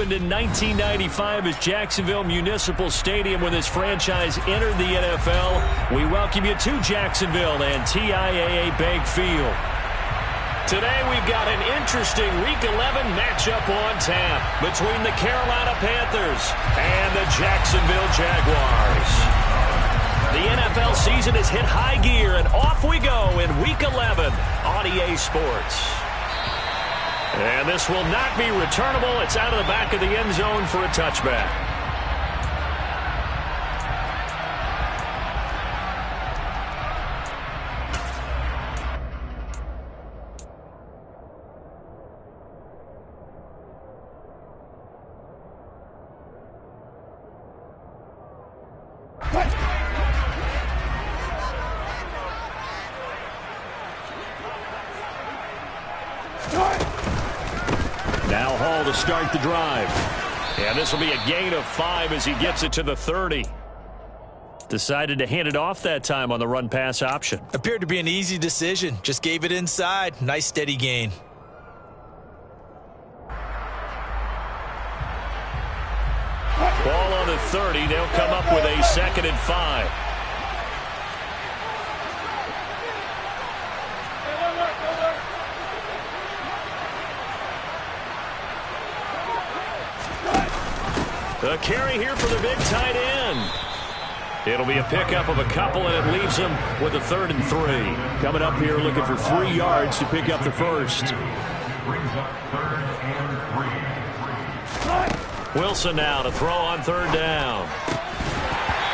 opened in 1995 as Jacksonville Municipal Stadium when this franchise entered the NFL. We welcome you to Jacksonville and TIAA Bank Field. Today we've got an interesting Week 11 matchup on tap between the Carolina Panthers and the Jacksonville Jaguars. The NFL season has hit high gear, and off we go in Week 11 on EA Sports. And this will not be returnable. It's out of the back of the end zone for a touchback. Now Hall to start the drive. And this will be a gain of 5 as he gets it to the 30. Decided to hand it off that time on the run-pass option. Appeared to be an easy decision. Just gave it inside. Nice steady gain. Ball on the 30. They'll come up with a 2nd and 5. The carry here for the big tight end. It'll be a pickup of a couple, and it leaves him with a 3rd and 3. Coming up here looking for 3 yards to pick up the first. Wilson now to throw on 3rd down.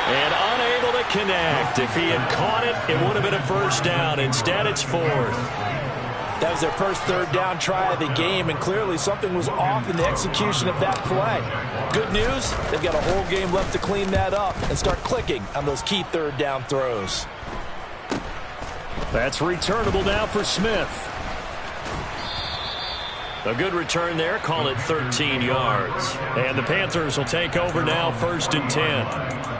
And unable to connect. If he had caught it, it would have been a 1st down. Instead, it's 4th. That was their first 3rd down try of the game, and clearly something was off in the execution of that play. Good news, they've got a whole game left to clean that up and start clicking on those key 3rd down throws. That's returnable now for Smith. A good return there, call it 13 yards. And the Panthers will take over now, 1st and 10.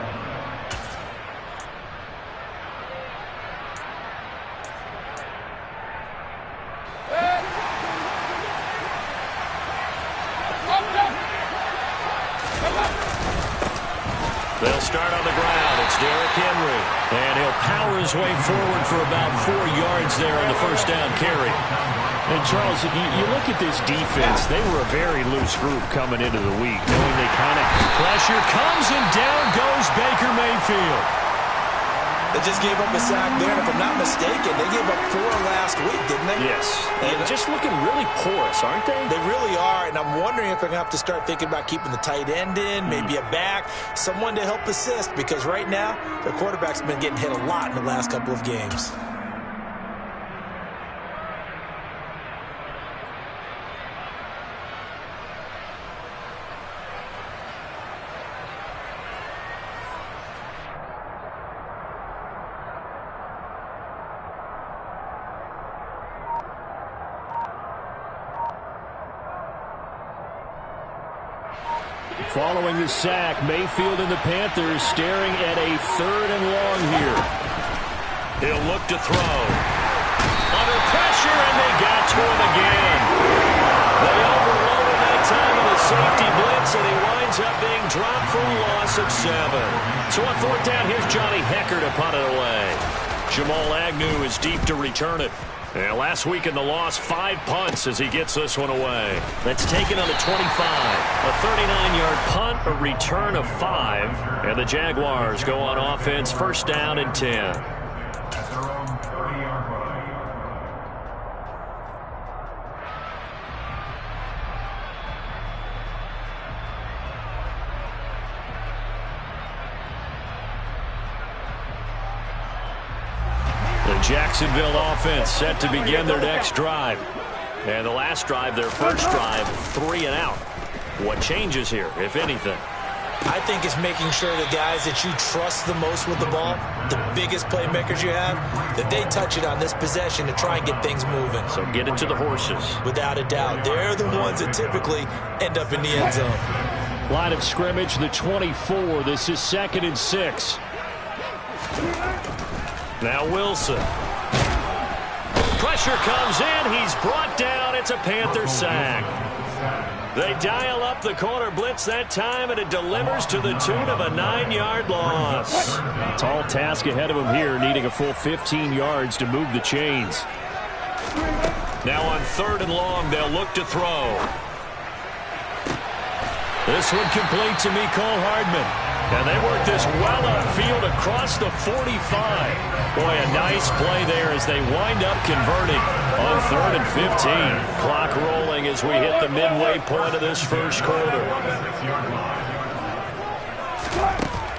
They'll start on the ground. It's Derrick Henry. And he'll power his way forward for about 4 yards there on the 1st down carry. And, Charles, you look at this defense, they were a very loose group coming into the week, knowing they kind of pressure comes, and down goes Baker Mayfield. They just gave up a sack there, and if I'm not mistaken, they gave up 4 last week, didn't they? Yes. And just looking really porous, aren't they? They really are, and I'm wondering if they're going to have to start thinking about keeping the tight end in, maybe a back, someone to help assist, because right now, their quarterback's been getting hit a lot in the last couple of games. Following the sack, Mayfield and the Panthers staring at a 3rd and long here. He'll look to throw. Under pressure, and they got to him again. They overloaded that time with a safety blitz, and he winds up being dropped for a loss of 7. So on 4th down, here's Johnny Hecker to punt it away. Jamal Agnew is deep to return it. And last week in the loss, 5 punts as he gets this one away. That's taken on the 25. A 39-yard punt, a return of 5. And the Jaguars go on offense, 1st down and 10. Jacksonville offense set to begin their next drive. And the last drive, their first drive, 3 and out. What changes here, if anything? I think it's making sure the guys that you trust the most with the ball, the biggest playmakers you have, that they touch it on this possession to try and get things moving. So get it to the horses. Without a doubt. They're the ones that typically end up in the end zone. Line of scrimmage, the 24. This is 2nd and 6. Now Wilson. Pressure comes in. He's brought down. It's a Panther sack. They dial up the corner blitz that time, and it delivers to the tune of a 9-yard loss. Tall task ahead of him here, needing a full 15 yards to move the chains. Now on 3rd and long, they'll look to throw. This one complete to Mecole Hardman. And they work this well upfield across the 45. Boy, a nice play there as they wind up converting on 3rd and 15. Clock rolling as we hit the midway point of this first quarter.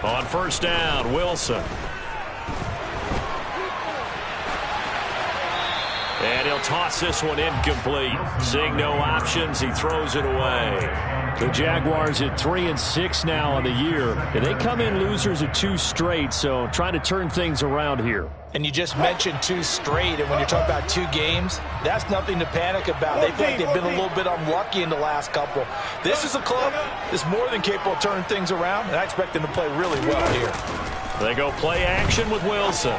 On 1st down, Wilson. And he'll toss this one incomplete. Seeing no options, he throws it away. The Jaguars at 3-6 now on the year. And they come in losers of 2 straight, so trying to turn things around here. And you just mentioned 2 straight, and when you're talking about 2 games, that's nothing to panic about. They feel like they've been a little bit unlucky in the last couple. This is a club that's more than capable of turning things around, and I expect them to play really well here. They go play action with Wilson.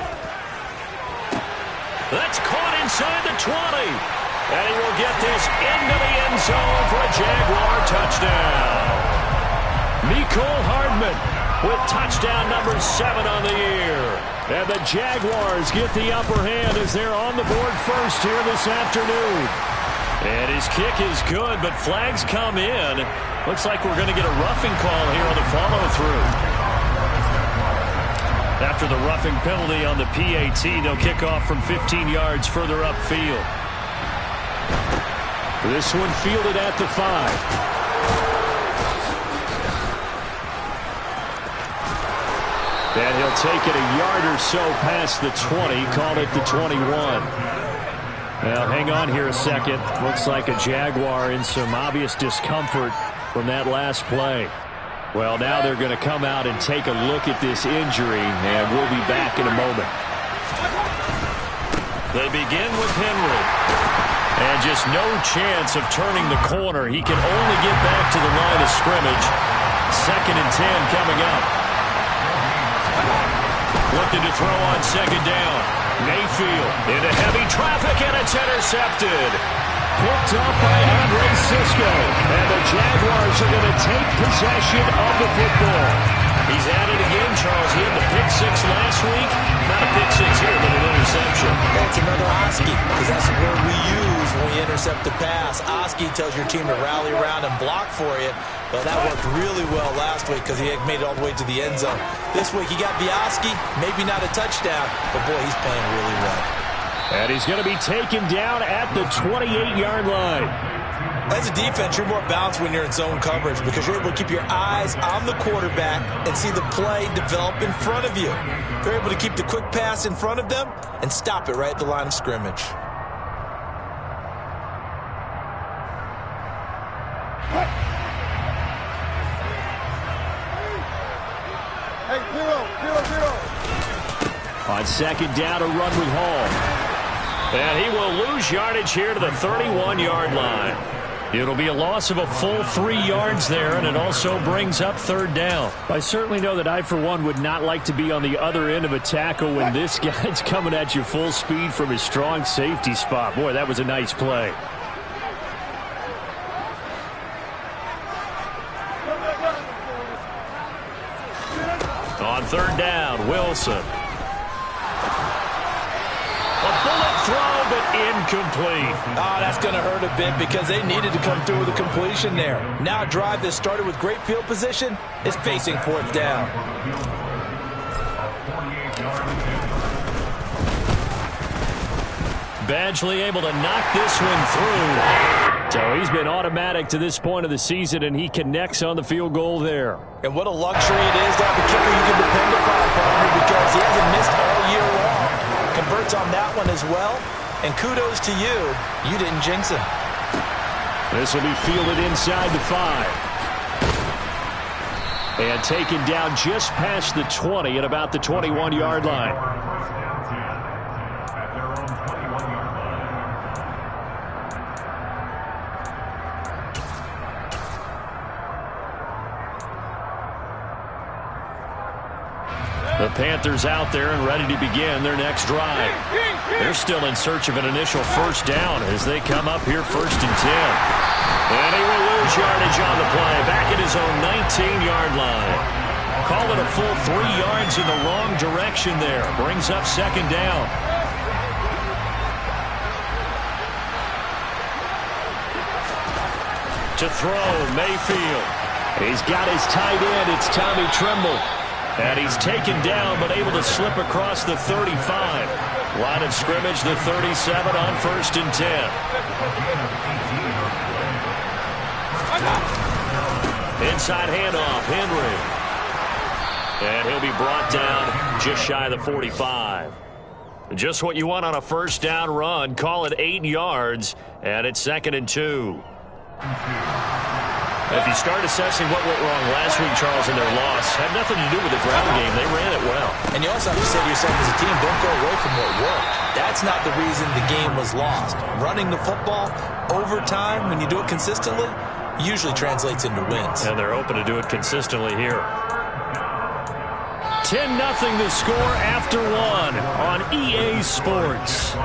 That's caught inside the 20. And he will get this into the end zone for a Jaguar touchdown. Mecole Hardman with touchdown number 7 on the year. And the Jaguars get the upper hand as they're on the board first here this afternoon. And his kick is good, but flags come in. Looks like we're going to get a roughing call here on the follow-through. After the roughing penalty on the PAT, they'll kick off from 15 yards further upfield. This one fielded at the 5. And he'll take it a yard or so past the 20, call it the 21. Now, hang on here a second. Looks like a Jaguar in some obvious discomfort from that last play. Well, now they're going to come out and take a look at this injury, and we'll be back in a moment. They begin with Henry. And just no chance of turning the corner. He can only get back to the line of scrimmage. 2nd and 10 coming up. Looking to throw on 2nd down. Mayfield into heavy traffic, and it's intercepted. Picked up by Andre Cisco. And the Jaguars are going to take possession of the football. He's at it again, Charles. He had the pick 6 last week. Not a pick 6 here, but an interception. That's another Oski, because that's the word we use when we intercept the pass. Oski tells your team to rally around and block for you. Well, that worked really well last week because he had made it all the way to the end zone. This week he got the Oski, maybe not a touchdown, but boy, he's playing really well. And he's going to be taken down at the 28-yard line. As a defense, you're more balanced when you're in zone coverage because you're able to keep your eyes on the quarterback and see the play develop in front of you. You're able to keep the quick pass in front of them and stop it right at the line of scrimmage. Hey, 0-0-0. On 2nd down, a run with Hall. And he will lose yardage here to the 31-yard line. It'll be a loss of a full 3 yards there, and it also brings up 3rd down. I certainly know that I, for one, would not like to be on the other end of a tackle when this guy's coming at you full speed from his strong safety spot. Boy, that was a nice play. On 3rd down, Wilson. A bullet throw, but incomplete. Oh, that's going to hurt a bit because they needed to come through with a completion there. Now a drive that started with great field position is facing 4th down. Badgley able to knock this one through. So he's been automatic to this point of the season, and he connects on the field goal there. And what a luxury it is to have a kicker you can depend upon, partner, because he hasn't missed all year long. Converts on that one as well. And kudos to you. You didn't jinx him. This will be fielded inside the 5. And taken down just past the 20 at about the 21-yard line. The Panthers out there and ready to begin their next drive. They're still in search of an initial first down as they come up here 1st and 10. And he will lose yardage on the play, back at his own 19-yard line. Call it a full 3 yards in the wrong direction there. Brings up 2nd down. To throw, Mayfield. He's got his tight end. It's Tommy Tremble. And he's taken down but able to slip across the 35. Line of scrimmage, the 37 on 1st and 10. Inside handoff, Henry. And he'll be brought down just shy of the 45. Just what you want on a first down run. Call it 8 yards, and it's 2nd and 2. If you start assessing what went wrong last week, Charles, in their loss, had nothing to do with the ground game. They ran it well. And you also have to say to yourself as a team, don't go away from what worked. That's not the reason the game was lost. Running the football over time, when you do it consistently, usually translates into wins. And they're hoping to do it consistently here. 10-0 the score after 1 on EA Sports.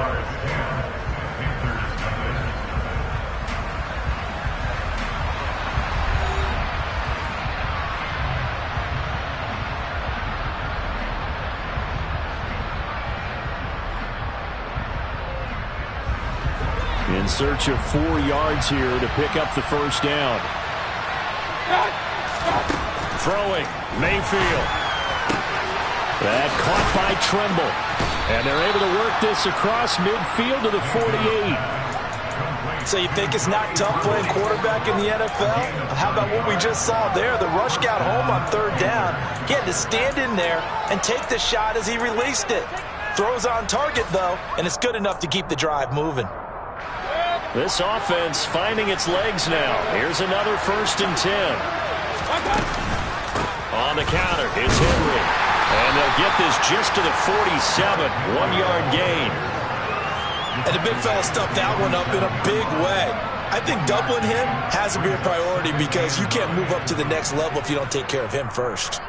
In search of 4 yards here to pick up the first down. Throwing, Mayfield. That caught by Tremble. And they're able to work this across midfield to the 48. So you think it's not tough playing quarterback in the NFL? How about what we just saw there? The rush got home on 3rd down. He had to stand in there and take the shot as he released it. Throws on target, though, and it's good enough to keep the drive moving. This offense finding its legs now. Here's another 1st and 10. On the counter, it's Henry. And they'll get this just to the 47. 1-yard gain. And the big fella stuffed that one up in a big way. I think doubling him has to be a priority because you can't move up to the next level if you don't take care of him first.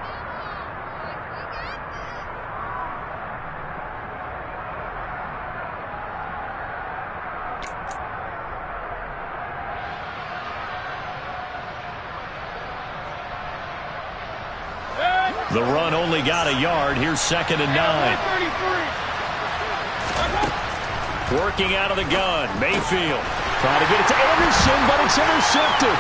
The run only got a yard. Here's 2nd and 9. Working out of the gun. Mayfield trying to get it to Anderson, but it's intercepted.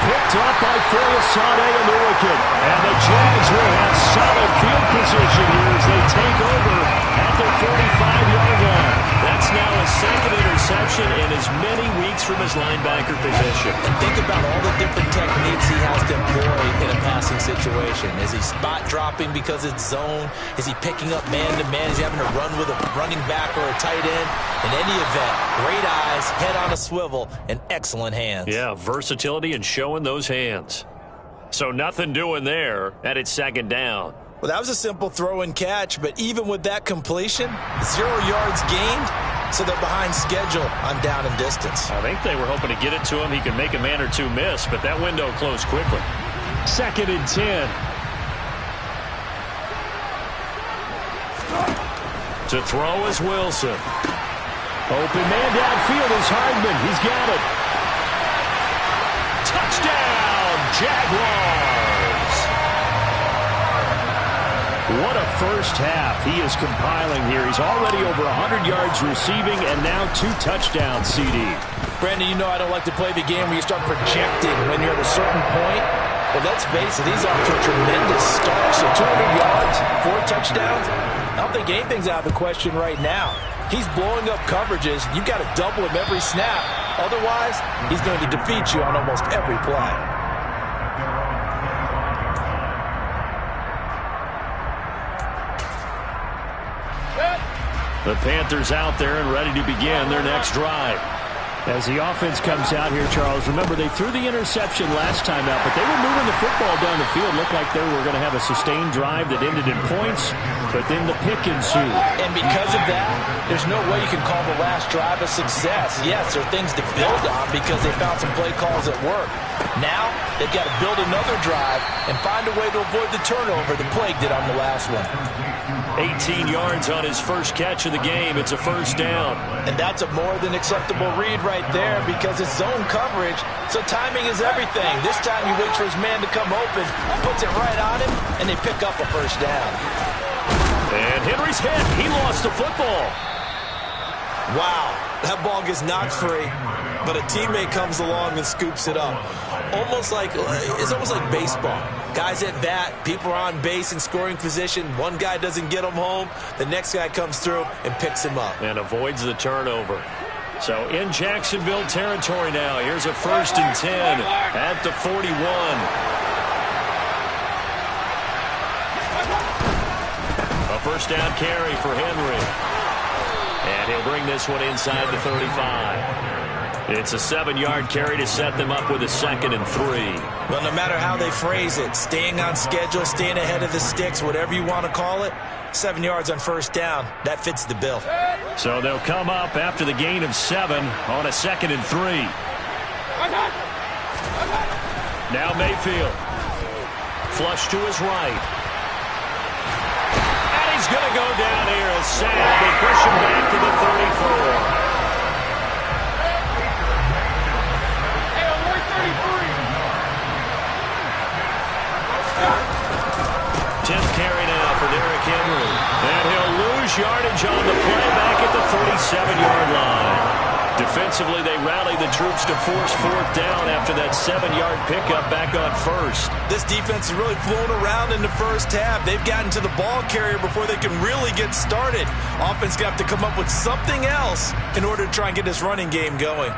Picked up by Foyesade and Milliken. And the Jags will have solid field position here as they take over at the 45-yard line. That's now his 2nd interception in as many weeks from his linebacker position. And think about all the different techniques he has to employ in a passing situation. Is he spot dropping because it's zone? Is he picking up man-to-man? Is he having to run with a running back or a tight end? In any event, great eyes, head on a swivel, and excellent hands. Yeah, versatility and showing those hands. So nothing doing there, and it's 2nd down. Well, that was a simple throw and catch, but even with that completion, 0 yards gained, so they're behind schedule on down and distance. I think they were hoping to get it to him. He could make a man or two miss, but that window closed quickly. 2nd and 10. To throw is Wilson. Open man downfield is Hardman. He's got it. Touchdown, Jaguars. What a first half he is compiling here. He's already over 100 yards receiving and now 2 touchdowns, CD. Brandon, you know I don't like to play the game where you start projecting when you're at a certain point. But let's face it, he's off to a tremendous start. So 200 yards, 4 touchdowns. I don't think anything's out of the question right now. He's blowing up coverages. You've got to double him every snap. Otherwise, he's going to defeat you on almost every play. The Panthers out there and ready to begin their next drive. As the offense comes out here, Charles, remember they threw the interception last time out, but they were moving the football down the field. Looked like they were going to have a sustained drive that ended in points, but then the pick ensued. And because of that, there's no way you can call the last drive a success. Yes, there are things to build on because they found some play calls that work. Now, they've got to build another drive and find a way to avoid the turnover the plague did on the last one. 18 yards on his first catch of the game. It's a first down. And that's a more than acceptable read right there because it's zone coverage, so timing is everything. This time he waits for his man to come open, puts it right on him, and they pick up a first down. And Henry's hit. He lost the football. Wow, that ball gets knocked free, but a teammate comes along and scoops it up. It's almost like baseball. Guys at bat, people are on base in scoring position. One guy doesn't get him home. The next guy comes through and picks him up. And avoids the turnover. So in Jacksonville territory now. Here's a 1st and 10 at the 41. A first down carry for Henry. And he'll bring this one inside the 35. It's a 7-yard carry to set them up with a 2nd and 3. Well, no matter how they phrase it, staying on schedule, staying ahead of the sticks, whatever you want to call it, 7 yards on first down, that fits the bill. So they'll come up after the gain of 7 on a 2nd and 3. Now Mayfield. Flush to his right. And he's going to go down here. A sack. They push him back to the 34. 10th carry now for Derrick Henry. And he'll lose yardage on the play back at the 37-yard line. Defensively, they rally the troops to force 4th down after that 7-yard pickup back on 1st. This defense has really flown around in the first half. They've gotten to the ball carrier before they can really get started. Offense got to come up with something else in order to try and get this running game going.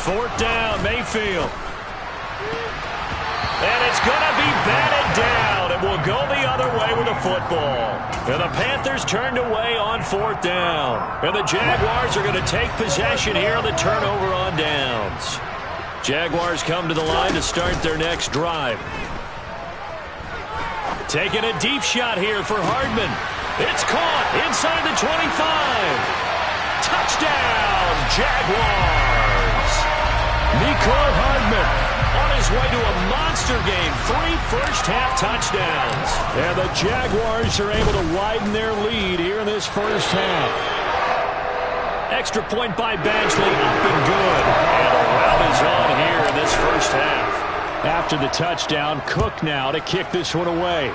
Fourth down, Mayfield. And it's going to be batted down. It will go the other way with the football. And the Panthers turned away on 4th down. And the Jaguars are going to take possession here on the turnover on downs. Jaguars come to the line to start their next drive. Taking a deep shot here for Hardman. It's caught inside the 25. Touchdown, Jaguars. Mecole Hardman on his way to a monster game. 3 first-half touchdowns. And the Jaguars are able to widen their lead here in this first half. Extra point by Badgley, up and good. And the rout is on here in this first half. After the touchdown, Cook now to kick this one away.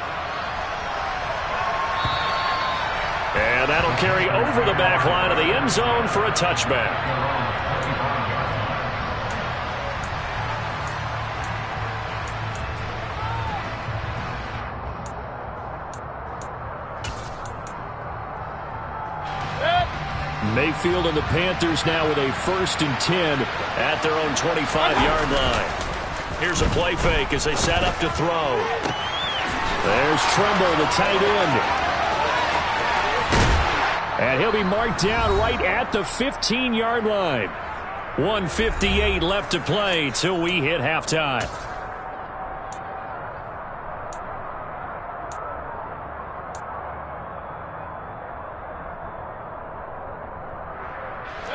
And that'll carry over the back line of the end zone for a touchback. Mayfield and the Panthers now with a 1st and 10 at their own 25-yard line. Here's a play fake as they set up to throw. There's Tremble, the tight end. And he'll be marked down right at the 15-yard line. 1:58 left to play till we hit halftime.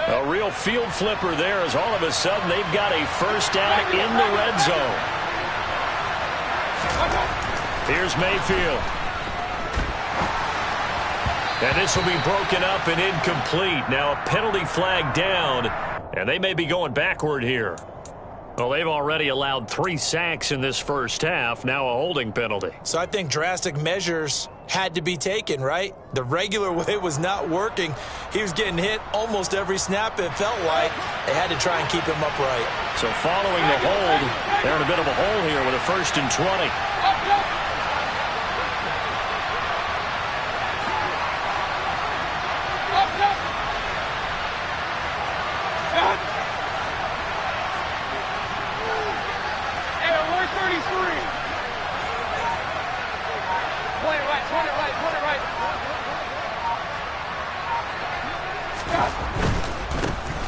A real field flipper there as all of a sudden they've got a first down in the red zone. Here's Mayfield. And this will be broken up and incomplete. Now a penalty flag down, and they may be going backward here. Well, they've already allowed 3 sacks in this first half, now a holding penalty. So I think drastic measures had to be taken, right? The regular way was not working. He was getting hit almost every snap, it felt like. They had to try and keep him upright. So following the hold, they're in a bit of a hole here with a 1st and 20.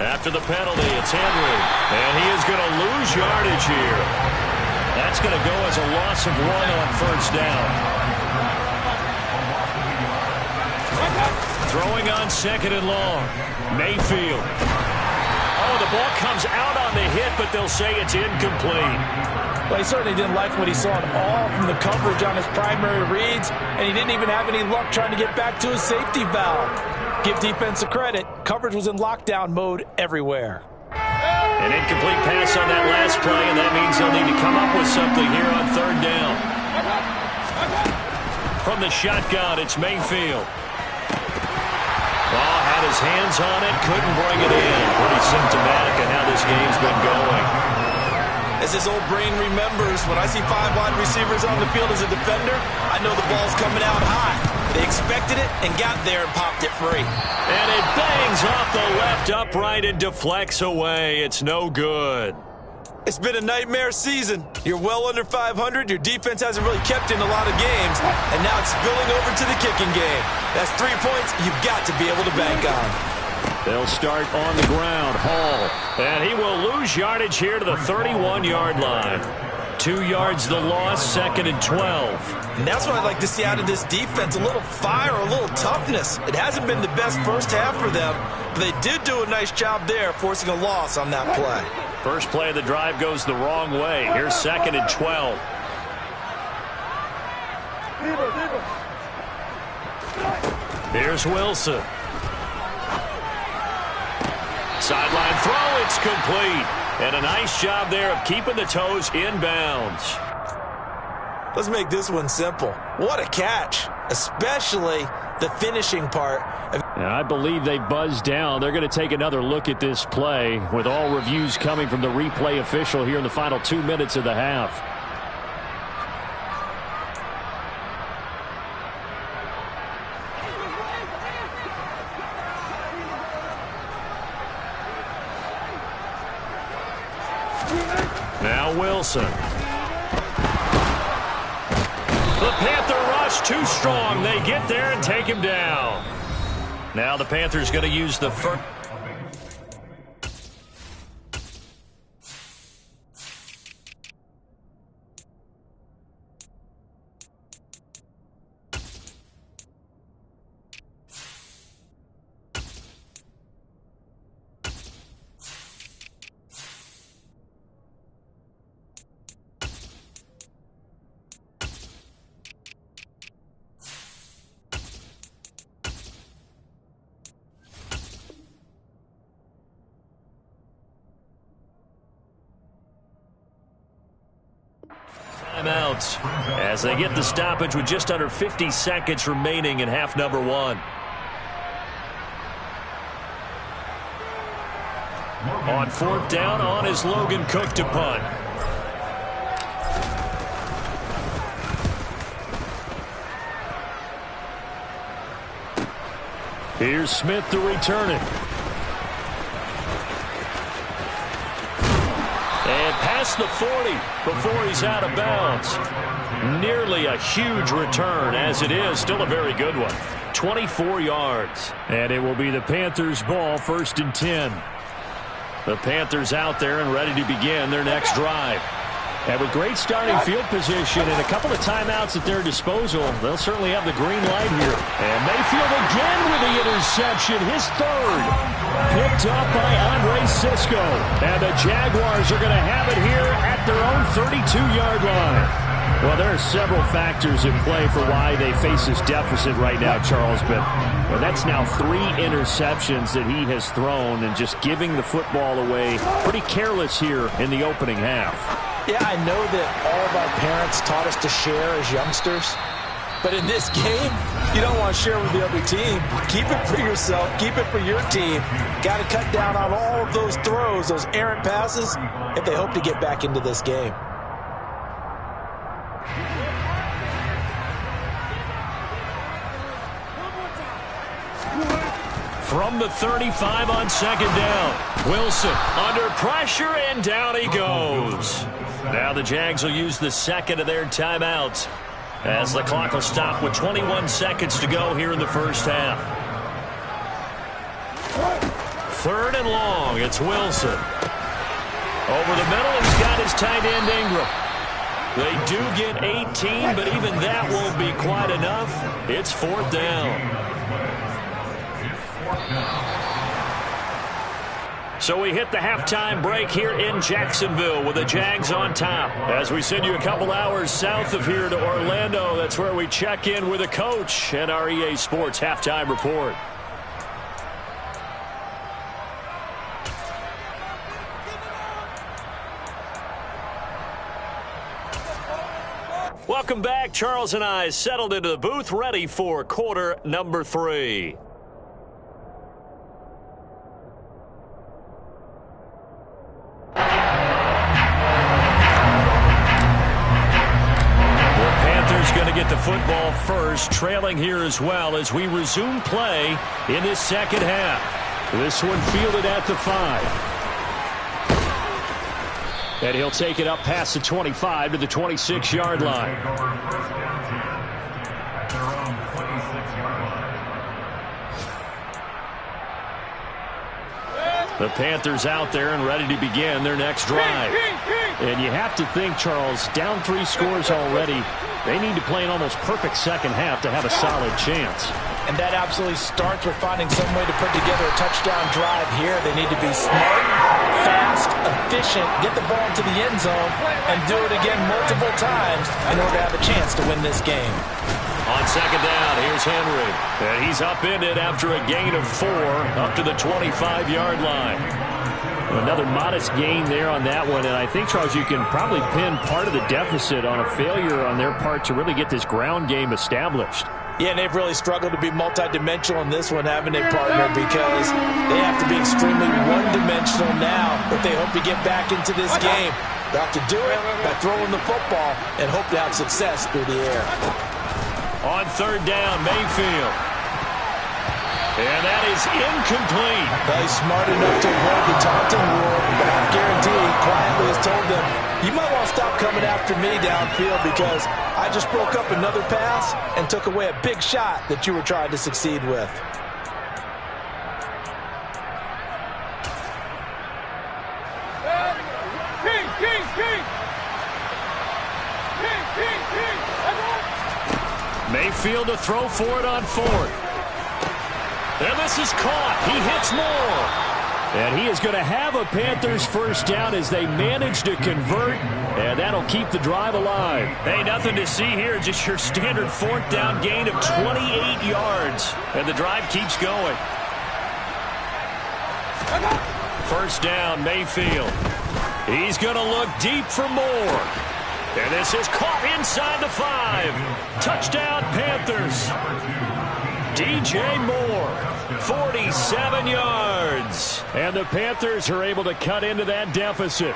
After the penalty, it's Henry, and he is going to lose yardage here. That's going to go as a loss of 1 on 1st down. Throwing on 2nd and long. Mayfield. Oh, the ball comes out on the hit, but they'll say it's incomplete. Well, he certainly didn't like what he saw at all from the coverage on his primary reads, and he didn't even have any luck trying to get back to his safety valve. Give defense a credit. Coverage was in lockdown mode everywhere. An incomplete pass on that last play, and that means they'll need to come up with something here on 3rd down. From the shotgun, it's Mayfield. Oh, had his hands on it, couldn't bring it in. Pretty symptomatic of how this game's been going. As his old brain remembers, when I see 5 wide receivers on the field as a defender, I know the ball's coming out high. They expected it and got there and popped it free. And it bangs off the left upright and deflects away. It's no good. It's been a nightmare season. You're well under 500. Your defense hasn't really kept in a lot of games. And now it's spilling over to the kicking game. That's 3 points you've got to be able to bank on. They'll start on the ground. Hall. And he will lose yardage here to the 31-yard line. 2 yards the loss, 2nd and 12. And that's what I'd like to see out of this defense, a little fire, a little toughness. It hasn't been the best first half for them, but they did do a nice job there, forcing a loss on that play. First play of the drive goes the wrong way. Here's 2nd and 12. Here's Wilson. Sideline throw, it's complete. And a nice job there of keeping the toes inbounds. Let's make this one simple. What a catch, especially the finishing part. And I believe they buzzed down. They're going to take another look at this play with all reviews coming from the replay official here in the final 2 minutes of the half. Now Wilson. The Panther rush too strong. They get there and take him down. Now the Panthers going to use the first. Timeouts as they get the stoppage with just under 50 seconds remaining in half number 1. On 4th down, on is Logan Cook to punt. Here's Smith to return it. And past the 40 before he's out of bounds. Nearly a huge return, as it is. Still a very good one. 24 yards. And it will be the Panthers' ball, 1st and 10. The Panthers out there and ready to begin their next drive. And with great starting field position and a couple of timeouts at their disposal, they'll certainly have the green light here. And Mayfield again with the interception, his 3rd. Picked up by Andre Sisco. And the Jaguars are going to have it here at their own 32-yard line. Well, there are several factors in play for why they face this deficit right now, Charles, but that's now 3 interceptions that he has thrown and just giving the football away pretty careless here in the opening half. Yeah, I know that all of our parents taught us to share as youngsters, but in this game, you don't want to share with the other team. Keep it for yourself. Keep it for your team. Got to cut down on all of those throws, those errant passes, if they hope to get back into this game. From the 35 on second down, Wilson under pressure, and down he goes. Now the Jags will use the second of their timeouts as the clock will stop with 21 seconds to go here in the first half. 3rd and long, it's Wilson. Over the middle, he's got his tight end Ingram. They do get 18, but even that won't be quite enough. It's 4th down. So we hit the halftime break here in Jacksonville with the Jags on top. As we send you a couple hours south of here to Orlando, that's where we check in with a coach and our EA Sports halftime report. Welcome back. Charles and I settled into the booth, ready for quarter number 3. Going to get the football first, trailing here as well as we resume play in this second half. This one fielded at the 5. And he'll take it up past the 25 to the 26-yard line. The Panthers out there and ready to begin their next drive. And you have to think, Charles, down 3 scores already. They need to play an almost perfect second half to have a solid chance. And that absolutely starts with finding some way to put together a touchdown drive here. They need to be smart, fast, efficient, get the ball into the end zone, and do it again multiple times in order to have a chance to win this game. On second down, here's Henry. And he's upended after a gain of 4 up to the 25-yard line. Another modest gain there on that one, and I think, Charles, you can probably pin part of the deficit on a failure on their part to really get this ground game established. Yeah, and they've really struggled to be multidimensional in this one, haven't they, partner, because they have to be extremely one-dimensional now if they hope to get back into this game. They have to do it by throwing the football and hope to have success through the air. On third down, Mayfield. And that is incomplete. Well, he's smart enough to avoid the taunting rule, but I guarantee he quietly has told them, you might want to stop coming after me downfield because I just broke up another pass and took away a big shot that you were trying to succeed with. Mayfield to throw for it on 4th. And this is caught. He hits more. And he is going to have a Panthers first down as they manage to convert. And that'll keep the drive alive. Hey, nothing to see here. Just your standard 4th down gain of 28 yards. And the drive keeps going. First down, Mayfield. He's going to look deep for more. And this is caught inside the 5. Touchdown, Panthers. DJ Moore, 47 yards. And the Panthers are able to cut into that deficit.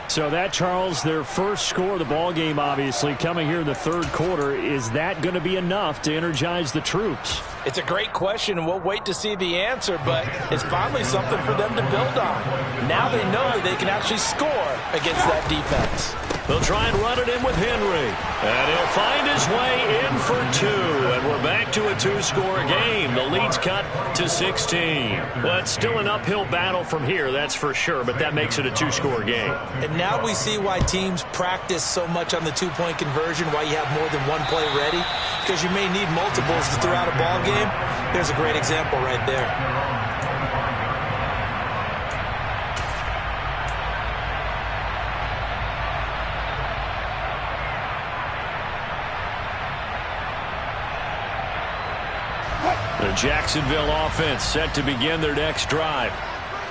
So that, Charles, their first score of the ball game, obviously, coming here in the 3rd quarter. Is that going to be enough to energize the troops? It's a great question, and we'll wait to see the answer, but it's finally something for them to build on. Now they know that they can actually score against that defense. They'll try and run it in with Henry. And he'll find his way in for 2. And we're back to a 2-score game. The lead's cut to 16. Well, it's still an uphill battle from here, that's for sure, but that makes it a 2-score game. And now we see why teams practice so much on the 2-point conversion, why you have more than one play ready, because you may need multiples to throw out a ball game. There's a great example right there. The Jacksonville offense set to begin their next drive.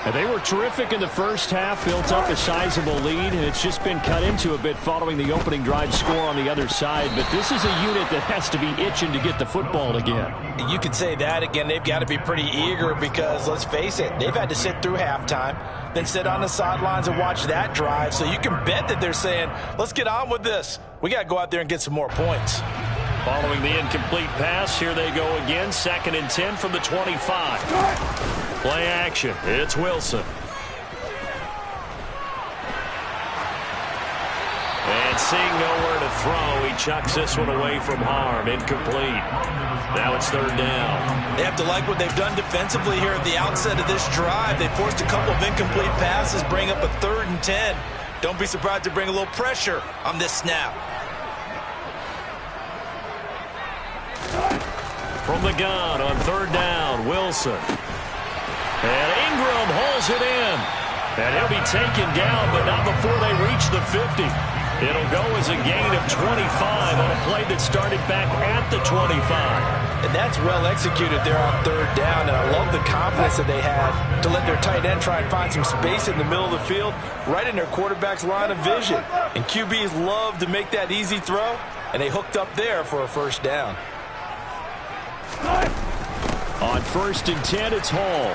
And they were terrific in the first half, built up a sizable lead, and it's just been cut into a bit following the opening drive score on the other side. But this is a unit that has to be itching to get the football again. You could say that again. They've got to be pretty eager because, let's face it, they've had to sit through halftime, then sit on the sidelines and watch that drive. So you can bet that they're saying, let's get on with this. We got to go out there and get some more points. Following the incomplete pass, here they go again. 2nd and 10 from the 25. Play action. It's Wilson. And seeing nowhere to throw, he chucks this one away from harm. Incomplete. Now it's 3rd down. They have to like what they've done defensively here at the outset of this drive. They forced a couple of incomplete passes, bring up a 3rd and 10. Don't be surprised to bring a little pressure on this snap. From the gun on 3rd down, Wilson. And Ingram hauls it in. And he'll be taken down, but not before they reach the 50. It'll go as a gain of 25 on a play that started back at the 25. And that's well executed there on 3rd down. And I love the confidence that they had to let their tight end try and find some space in the middle of the field, right in their quarterback's line of vision. And QBs love to make that easy throw, and they hooked up there for a 1st down. On 1st and 10, it's Hall.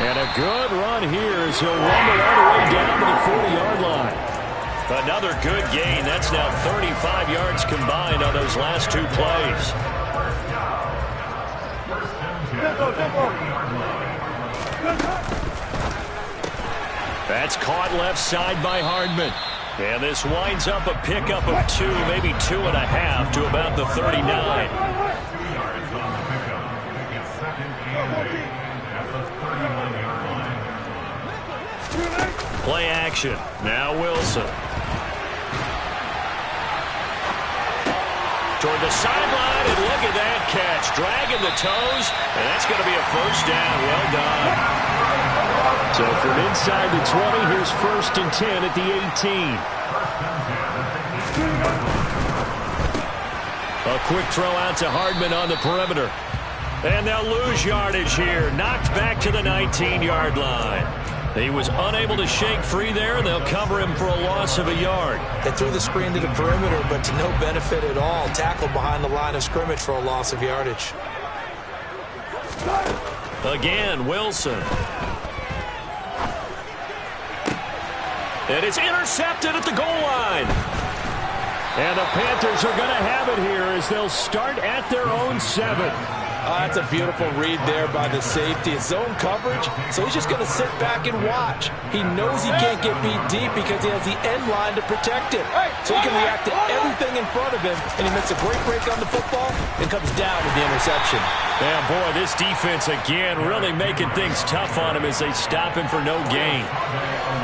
And a good run here as he'll rumble all the way down to the 40-yard line. Another good gain. That's now 35 yards combined on those last 2 plays. That's caught left side by Hardman. And this winds up a pickup of 2, maybe 2.5 to about the 39. Play action. Now Wilson. Toward the sideline, and look at that catch. Dragging the toes, and that's going to be a 1st down. Well done. So from inside the 20, here's 1st and 10 at the 18. A quick throw out to Hardman on the perimeter. And they'll lose yardage here. Knocked back to the 19-yard line. He was unable to shake free there, and they'll cover him for a loss of a yard. They threw the screen to the perimeter, but to no benefit at all. Tackled behind the line of scrimmage for a loss of yardage. Again, Wilson. And it's intercepted at the goal line. And the Panthers are going to have it here as they'll start at their own 7. That's a beautiful read there by the safety. It's zone coverage, so he's just going to sit back and watch. He knows he can't get beat deep because he has the end line to protect him. So he can react to everything in front of him, and he makes a great break on the football and comes down with the interception. Yeah, boy, this defense again really making things tough on him as they stop him for no gain.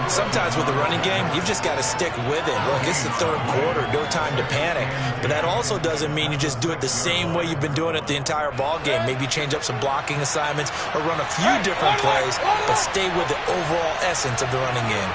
Sometimes with the running game, you've just got to stick with it. Look, it's the 3rd quarter, no time to panic. But that also doesn't mean you just do it the same way you've been doing it the entire ball game. Maybe change up some blocking assignments or run a few different plays, but stay with the overall essence of the running game.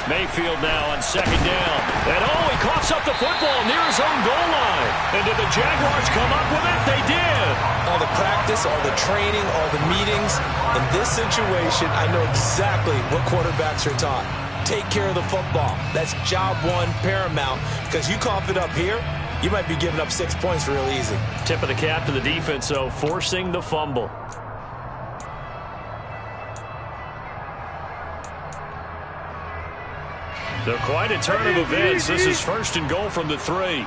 Mayfield now on 2nd down. And he coughs up the football near his own goal line. And did the Jaguars come up with it? They did. All the practice, all the training, all the meetings. In this situation, I know exactly what quarterbacks are taught. Take care of the football. That's job 1 paramount. Because you cough it up here, you might be giving up 6 points real easy. Tip of the cap to the defense, though, forcing the fumble. So quite a turn of events. This is 1st and goal from the 3.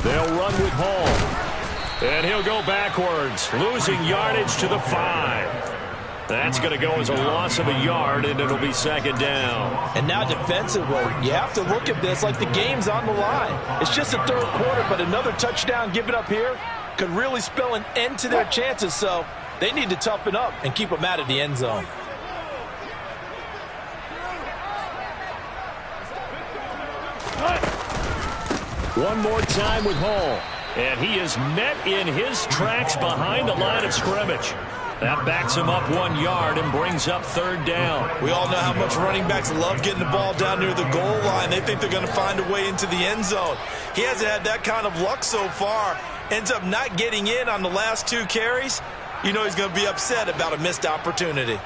They'll run with Hall. And he'll go backwards, losing yardage to the 5. That's going to go as a loss of a yard, and it'll be 2nd down. And now defensively, you have to look at this like the game's on the line. It's just the 3rd quarter, but another touchdown given up here could really spell an end to their chances, so they need to toughen up and keep them out of the end zone. One more time with Hall. And he is met in his tracks behind the line of scrimmage. That backs him up 1 yard and brings up 3rd down. We all know how much running backs love getting the ball down near the goal line. They think they're going to find a way into the end zone. He hasn't had that kind of luck so far. Ends up not getting in on the last 2 carries. You know he's going to be upset about a missed opportunity.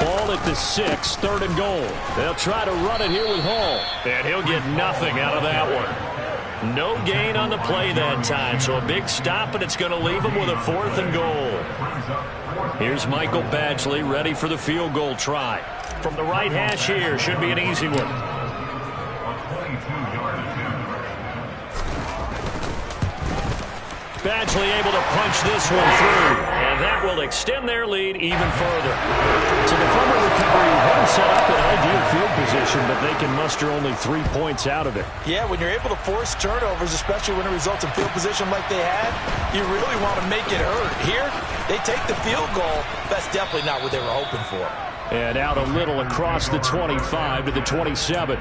Ball at the 6, 3rd and goal. They'll try to run it here with Hall. And he'll get nothing out of that one. No gain on the play that time, so a big stop, and it's going to leave him with a 4th and goal. Here's Michael Badgley ready for the field goal try. From the right hash here, should be an easy one. Badgley able to punch this one through, and that will extend their lead even further. So the fumble recovery hadn't set up an ideal field position, but they can muster only 3 points out of it. Yeah, when you're able to force turnovers, especially when it results in field position like they had, you really want to make it hurt. Here, they take the field goal. That's definitely not what they were hoping for. And out a little across the 25 to the 27.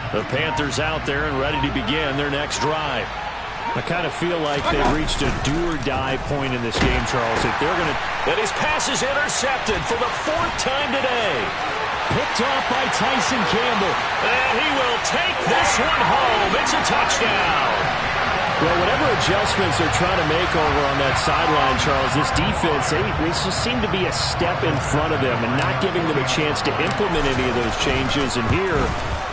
The Panthers out there and ready to begin their next drive. I kind of feel like they've reached a do-or-die point in this game, Charles. If they're going to... And his pass is intercepted for the 4th time today. Picked off by Tyson Campbell. And he will take this one home. It's a touchdown. Well, whatever adjustments they're trying to make over on that sideline, Charles, this defense, they just seem to be a step in front of them and not giving them a chance to implement any of those changes. And here,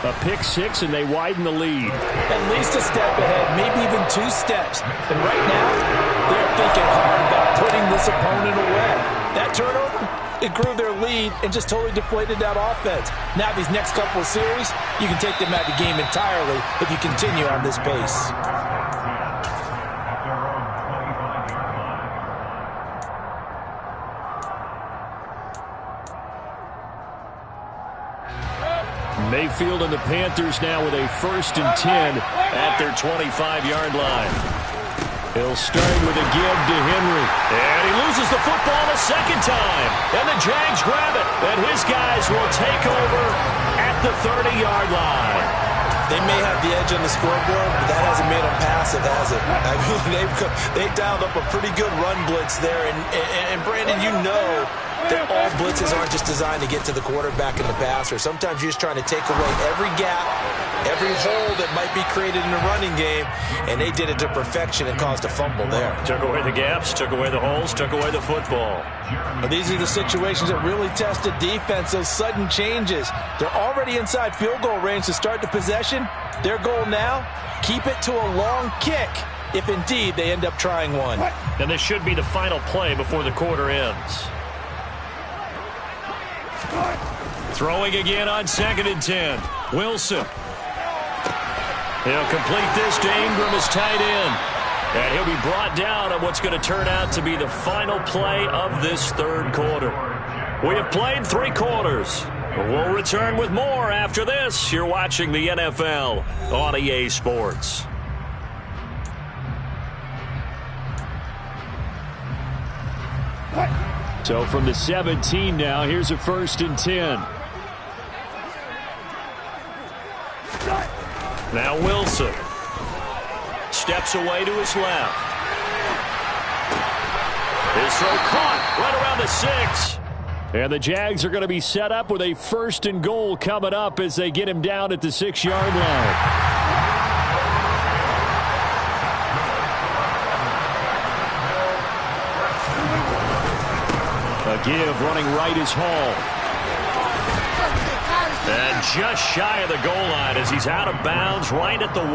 a pick-6, and they widen the lead. At least a step ahead, maybe even 2 steps. And right now, they're thinking hard about putting this opponent away. That turnover, it grew their lead and just totally deflated that offense. Now these next couple of series, you can take them out of the game entirely if you continue on this pace. Mayfield and the Panthers now with a 1st and 10 at their 25-yard line. He'll start with a give to Henry. And he loses the football a 2nd time. And the Jags grab it. And his guys will take over at the 30-yard line. They may have the edge on the scoreboard, but that hasn't made them passive, has it? I mean, they've dialed up a pretty good run blitz there. And Brandon, you know that all blitzes aren't just designed to get to the quarterback and the passer. Sometimes you're just trying to take away every gap, every hole that might be created in the running game, and they did it to perfection and caused a fumble there. Took away the gaps, took away the holes, took away the football. Well, these are the situations that really test the defense, those sudden changes. They're already inside field goal range to start the possession. Their goal now, keep it to a long kick, if indeed they end up trying one. And this should be the final play before the quarter ends. Throwing again on 2nd and 10. Wilson. He'll complete this to Ingram as tight end. And he'll be brought down on what's going to turn out to be the final play of this 3rd quarter. We have played 3 quarters. We'll return with more after this. You're watching the NFL on EA Sports. So from the 17 now, here's a 1st and 10. Now Wilson steps away to his left. His throw caught right around the 6. And the Jags are going to be set up with a 1st and goal coming up as they get him down at the 6-yard line. A give running right is Hall. And just shy of the goal line as he's out of bounds right at the 1.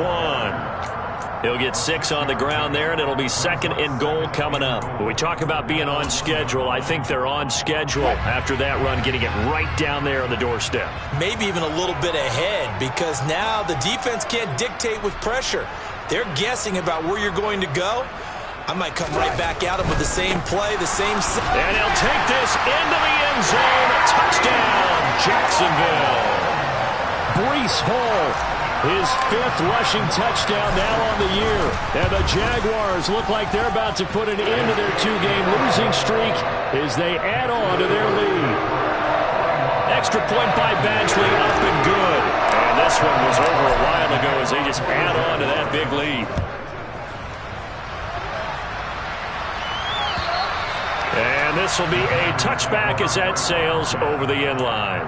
He'll get 6 on the ground there, and it'll be 2nd and goal coming up. When we talk about being on schedule, I think they're on schedule after that run, getting it right down there on the doorstep. Maybe even a little bit ahead, because now the defense can't dictate with pressure. They're guessing about where you're going to go. I might come right back at him with the same play, the same... And he'll take this into the end zone. A touchdown, Jacksonville. Breece Hall, his 5th rushing touchdown now on the year. And the Jaguars look like they're about to put an end to their 2-game losing streak as they add on to their lead. Extra point by Badgley, up and good. And this one was over a while ago as they just add on to that big lead. And this will be a touchback as that sails over the end line.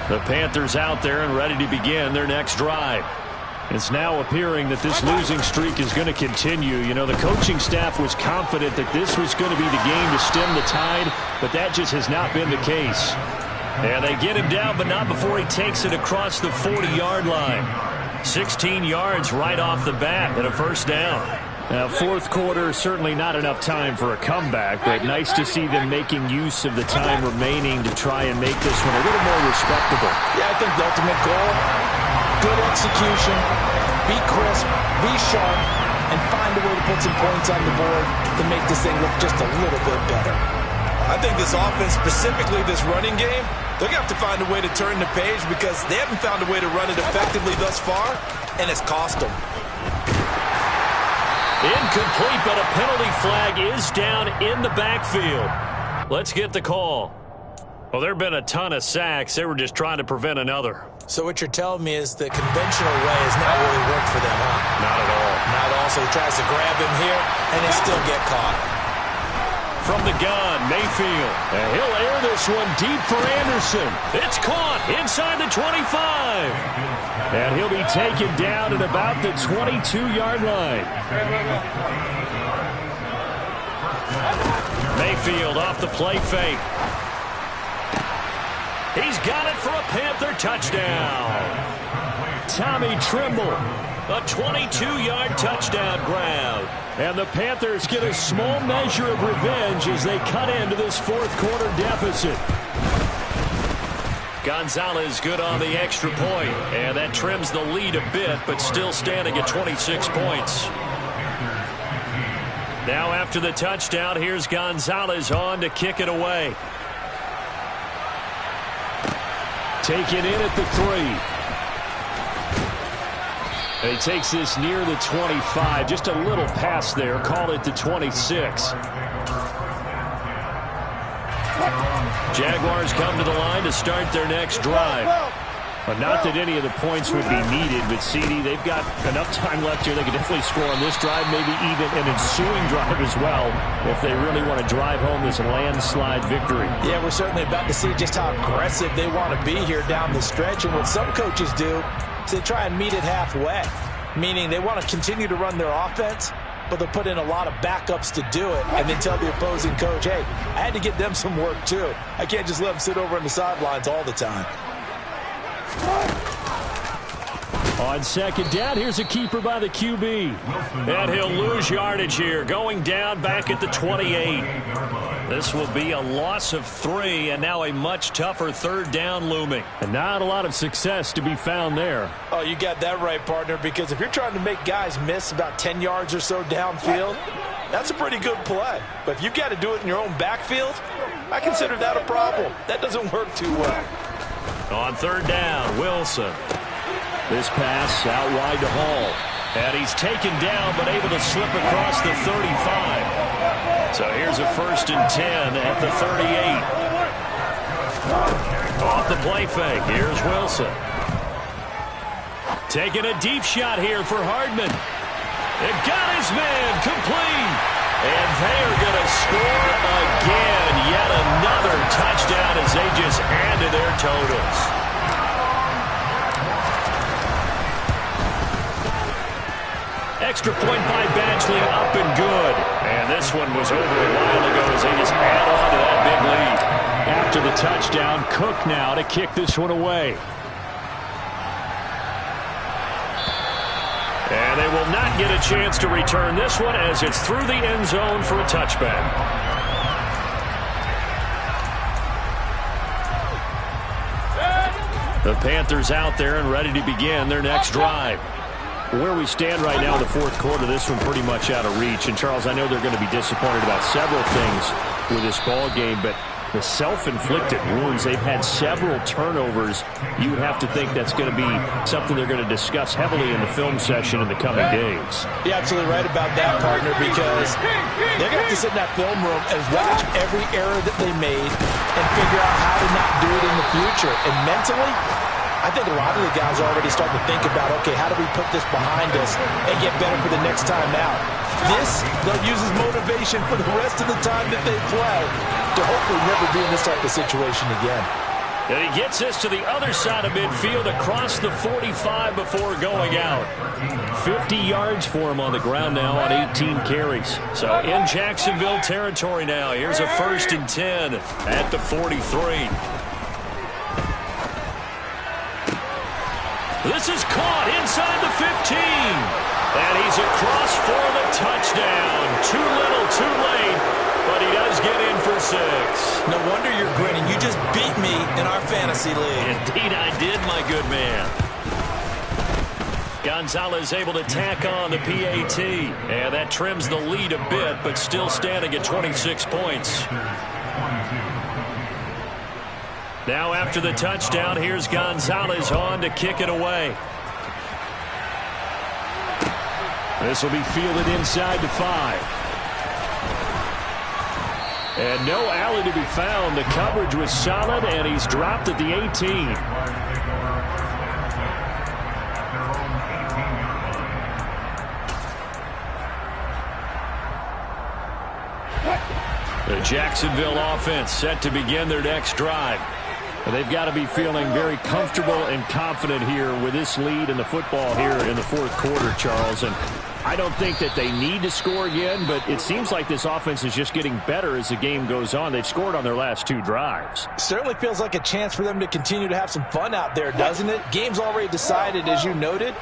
The Panthers out there and ready to begin their next drive. It's now appearing that this losing streak is going to continue. You know, the coaching staff was confident that this was going to be the game to stem the tide, but that just has not been the case. And they get him down, but not before he takes it across the 40-yard line. 16 yards right off the bat and a first down. Now, 4th quarter, certainly not enough time for a comeback, but nice to see them making use of the time remaining to try and make this one a little more respectable. Yeah, I think the ultimate goal, good execution, be crisp, be sharp, and find a way to put some points on the board to make this thing look just a little bit better. I think this offense, specifically this running game, they're going to have to find a way to turn the page because they haven't found a way to run it effectively thus far, and it's cost them. Incomplete, but a penalty flag is down in the backfield. Let's get the call. Well, there have been a ton of sacks. They were just trying to prevent another. So what you're telling me is the conventional way has not really worked for them, huh? Not at all. Not at all. So he tries to grab him here, and they still get caught. From the gun, Mayfield. And he'll air this one deep for Anderson. It's caught inside the 25. And he'll be taken down at about the 22-yard line. Mayfield off the play fake. He's got it for a Panther touchdown. Tommy Tremble, a 22-yard touchdown grab. And the Panthers get a small measure of revenge as they cut into this 4th quarter deficit. Gonzalez good on the extra point, and that trims the lead a bit, but still standing at 26 points. Now after the touchdown, here's Gonzalez on to kick it away. Taken in at the 3. And he takes this near the 25. Just a little pass there. Call it the 26. Jaguars come to the line to start their next drive. But not that any of the points would be needed, but CD, they've got enough time left here. They can definitely score on this drive, maybe even an ensuing drive as well, if they really want to drive home this landslide victory. Yeah, we're certainly about to see just how aggressive they want to be here down the stretch. And what some coaches do is they try and meet it halfway, meaning they want to continue to run their offense, but they'll put in a lot of backups to do it, and then tell the opposing coach, hey, I had to get them some work too. I can't just let them sit over on the sidelines all the time. On second down, here's a keeper by the QB. And he'll lose yardage here, going down back at the 28. This will be a loss of 3, and now a much tougher 3rd down looming. And not a lot of success to be found there. Oh, you got that right, partner, because if you're trying to make guys miss about 10 yards or so downfield, that's a pretty good play. But if you've got to do it in your own backfield, I consider that a problem. That doesn't work too well. On 3rd down, Wilson. This pass out wide to Hall. And he's taken down, but able to slip across the 35. So here's a 1st and 10 at the 38. Off the play fake, here's Wilson. Taking a deep shot here for Hardman. It got his man complete. And they are going to score again. Yet another touchdown as they just add to their totals. extra point by Badgley up and good. And this one was over a while ago as they just add on to that big lead. After the touchdown, Cook now to kick this one away. And they will not get a chance to return this one as it's through the end zone for a touchback. The Panthers out there and ready to begin their next drive. Where we stand right now in the fourth quarter, this one pretty much out of reach. And, Charles, I know they're going to be disappointed about several things with this ball game, but the self-inflicted wounds, they've had several turnovers. You would have to think that's going to be something they're going to discuss heavily in the film session in the coming days. You're absolutely right about that, partner, because they're going to have to sit in that film room and watch every error that they made and figure out how to not do it in the future. And mentally, I think a lot of the guys are already starting to think about, okay, how do we put this behind us and get better for the next time out? This, they'll use as motivation for the rest of the time that they play to hopefully never be in this type of situation again. And he gets this to the other side of midfield across the 45 before going out. 50 yards for him on the ground now on 18 carries. So in Jacksonville territory now. Here's a 1st and 10 at the 43. This is caught inside the 15. And he's across for the touchdown. Too little, too late. But he does get in for 6. No wonder you're grinning. You just beat me in our fantasy league. Indeed I did, my good man. Gonzalez able to tack on the PAT. And that trims the lead a bit, but still standing at 26 points. Now after the touchdown, here's Gonzalez on to kick it away. This will be fielded inside the 5. And no alley to be found. The coverage was solid, and he's dropped at the 18. The Jacksonville offense set to begin their next drive. They've got to be feeling very comfortable and confident here with this lead in the football here in the fourth quarter, Charles. And I don't think that they need to score again, but it seems like this offense is just getting better as the game goes on. They've scored on their last 2 drives. Certainly feels like a chance for them to continue to have some fun out there, doesn't it? Game's already decided, as you noted.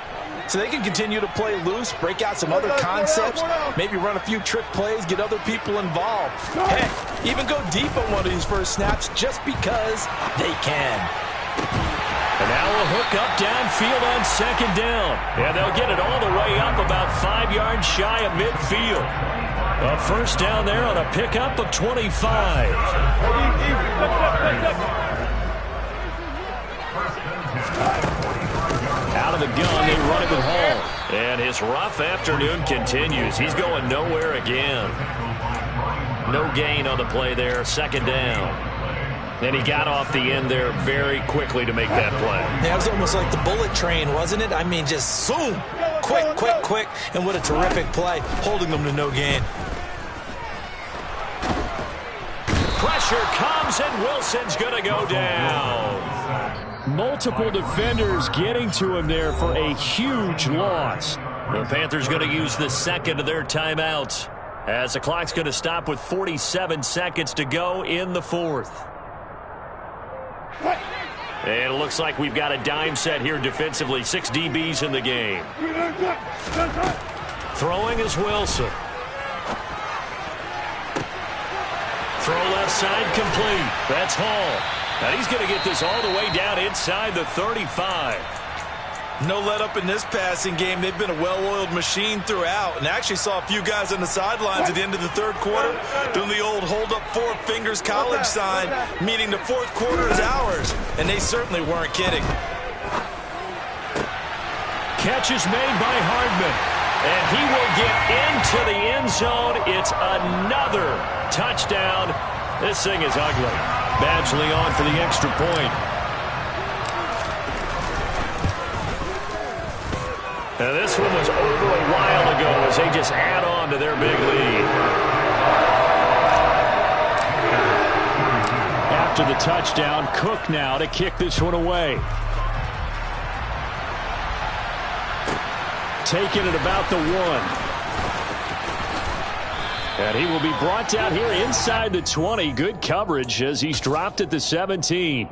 So they can continue to play loose, break out some other concepts, maybe run a few trick plays, get other people involved. Heck, even go deep on one of these first snaps just because they can. And now a hook up downfield on 2nd down. And they'll get it all the way up about 5 yards shy of midfield. A 1st down there on a pickup of 25. Out of the gun, they run it with Hall. And his rough afternoon continues. He's going nowhere again. No gain on the play there, 2nd down. And he got off the end there very quickly to make that play. Yeah, it was almost like the bullet train, wasn't it? I mean, just zoom. Quick, quick, quick. And what a terrific play, holding them to no gain. Pressure comes, and Wilson's going to go down. Multiple defenders getting to him there for a huge loss. The Panthers going to use the 2nd of their timeouts as the clock's going to stop with 47 seconds to go in the 4th. And it looks like we've got a dime set here defensively. 6 DBs in the game. Throwing is Wilson. Throw left side complete. That's Hall. And he's going to get this all the way down inside the 35. No let up in this passing game. They've been a well-oiled machine throughout. And actually saw a few guys on the sidelines at the end of the 3rd quarter doing the old hold up 4 fingers college sign, meaning the 4th quarter is ours. And they certainly weren't kidding. Catch is made by Hardman. And he will get into the end zone. It's another touchdown. This thing is ugly. Badgley on for the extra point. Now this one was over a while ago as they just add on to their big lead. After the touchdown, Cook now to kick this one away. taken at about the 1. And he will be brought down here inside the 20. Good coverage as he's dropped at the 17.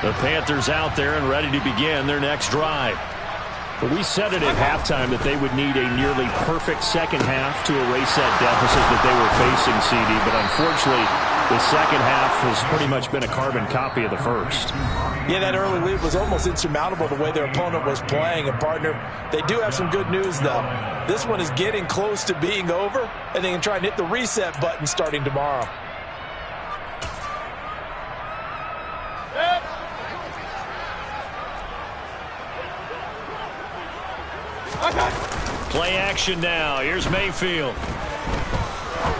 The Panthers out there and ready to begin their next drive. But we said it at halftime that they would need a nearly perfect second half to erase that deficit that they were facing, CD. But unfortunately, the second half has pretty much been a carbon copy of the first. Yeah, that early lead was almost insurmountable the way their opponent was playing. And, partner, they do have some good news, though. This one is getting close to being over, and they can try and hit the reset button starting tomorrow. Play action now. Here's Mayfield.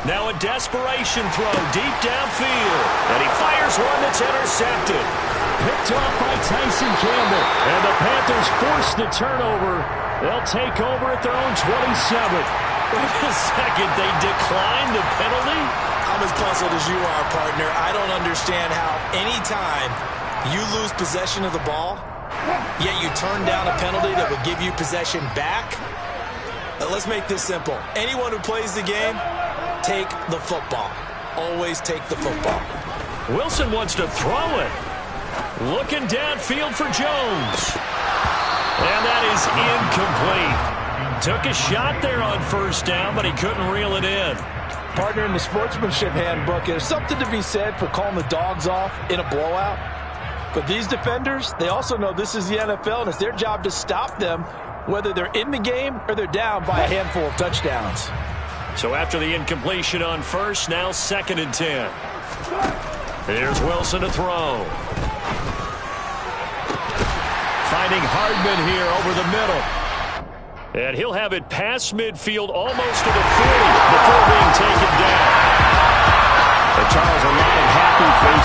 Now a desperation throw deep downfield. And he fires one that's intercepted. Picked off by Tyson Campbell. And the Panthers force the turnover. They'll take over at their own 27. Wait a second. They declined the penalty? I'm as puzzled as you are, partner. I don't understand how anytime you lose possession of the ball, yet you turn down a penalty that would give you possession back. Now, let's make this simple. Anyone who plays the game, take the football. Always take the football. Wilson wants to throw it. Looking downfield for Jones. And that is incomplete. Took a shot there on first down, but he couldn't reel it in. Partner, in the sportsmanship handbook, there's something to be said for calling the dogs off in a blowout. But these defenders, they also know this is the NFL, and it's their job to stop them, whether they're in the game or they're down by a handful of touchdowns. So after the incompletion on first, now 2nd and 10. Here's Wilson to throw. Finding Hardman here over the middle. And he'll have it past midfield almost to the 40 before being taken down.